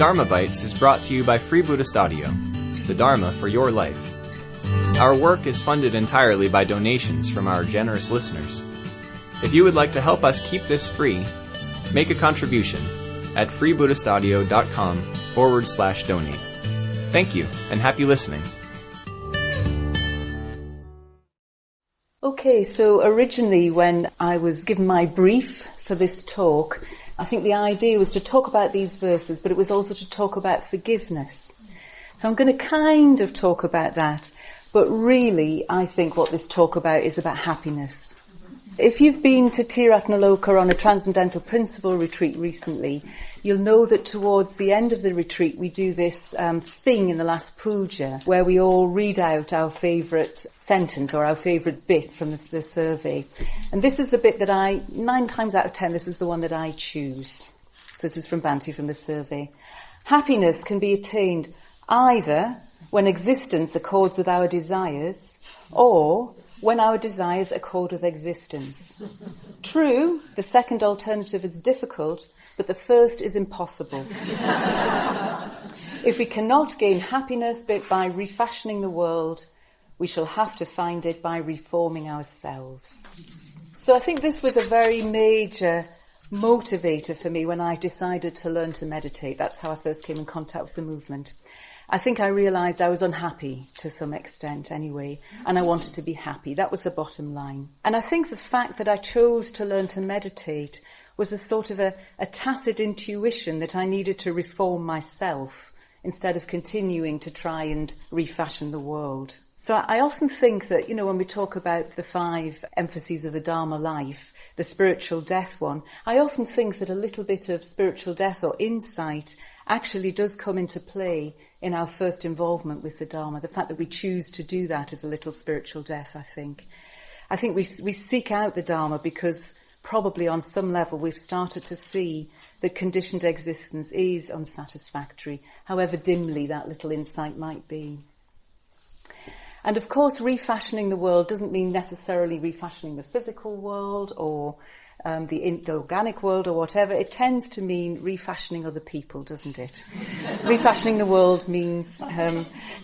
Dharma Bites is brought to you by Free Buddhist Audio, the Dharma for your life. Our work is funded entirely by donations from our generous listeners. If you would like to help us keep this free, make a contribution at freebuddhistaudio.com/donate. Thank you, and happy listening. Okay, so originally when I was given my brief for this talk, I think the idea was to talk about these verses, but it was also to talk about forgiveness. So I'm going to kind of talk about that, but really I think what this talk about is about happiness. If you've been to Tiratnaloka on a Transcendental Principle retreat recently, you'll know that towards the end of the retreat we do this thing in the last puja where we all read out our favourite sentence or our favourite bit from the survey. And this is the bit that 9 times out of 10, this is the one that I choose. So this is from Bhante from the survey. Happiness can be attained either when existence accords with our desires or when our desires accord with existence. True, the second alternative is difficult, but the first is impossible. If we cannot gain happiness by refashioning the world, we shall have to find it by reforming ourselves. So I think this was a very major motivator for me when I decided to learn to meditate. That's how I first came in contact with the movement. I think I realised I was unhappy to some extent anyway, and I wanted to be happy. That was the bottom line. And I think the fact that I chose to learn to meditate was a sort of a tacit intuition that I needed to reform myself instead of continuing to try and refashion the world. So I often think that, when we talk about the 5 emphases of the Dharma life, the spiritual death one, I often think that a little bit of spiritual death or insight actually does come into play in our first involvement with the Dharma. The fact that we choose to do that is a little spiritual death, I think. I think we seek out the Dharma because probably on some level we've started to see that conditioned existence is unsatisfactory, however dimly that little insight might be. And of course, refashioning the world doesn't mean necessarily refashioning the physical world or the organic world or whatever. It tends to mean refashioning other people, doesn't it? Refashioning the world means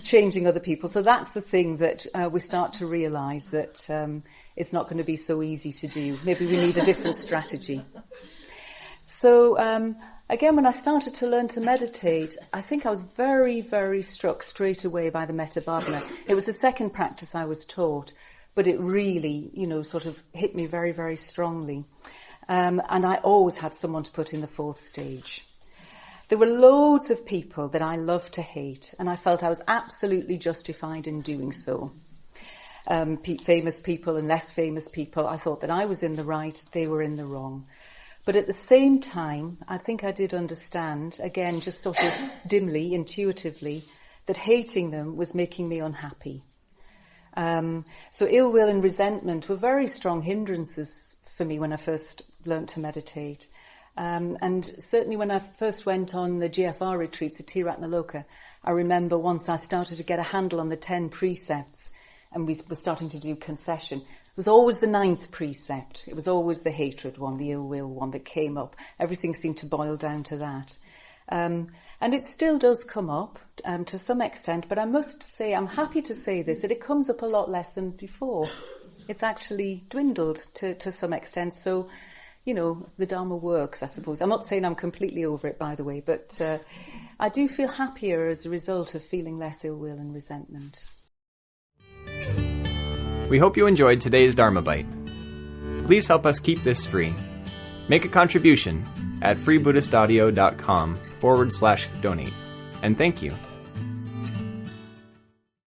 changing other people. So that's the thing that we start to realise that it's not going to be so easy to do. Maybe we need a different strategy. So again, when I started to learn to meditate, I think I was very, very struck straight away by the Metta Bhavana. It was the second practice I was taught, but it really, sort of hit me very, very strongly. And I always had someone to put in the 4th stage. There were loads of people that I loved to hate, and I felt I was absolutely justified in doing so. Famous people and less famous people, I thought that I was in the right, they were in the wrong. But at the same time, I think I did understand, again, just sort of dimly, intuitively, that hating them was making me unhappy. So ill will and resentment were very strong hindrances for me when I first learnt to meditate. And certainly when I first went on the GFR retreats at Tiratnaloka, I remember once I started to get a handle on the 10 precepts and we were starting to do confession. It was always the 9th precept. It was always the hatred one, the ill will one that came up. Everything seemed to boil down to that. And it still does come up to some extent, but I must say, I'm happy to say this, that it comes up a lot less than before. It's actually dwindled to some extent. So, the Dharma works, I suppose. I'm not saying I'm completely over it, by the way, but I do feel happier as a result of feeling less ill will and resentment. We hope you enjoyed today's Dharma Bite. Please help us keep this free. Make a contribution at freebuddhistaudio.com/donate. And thank you.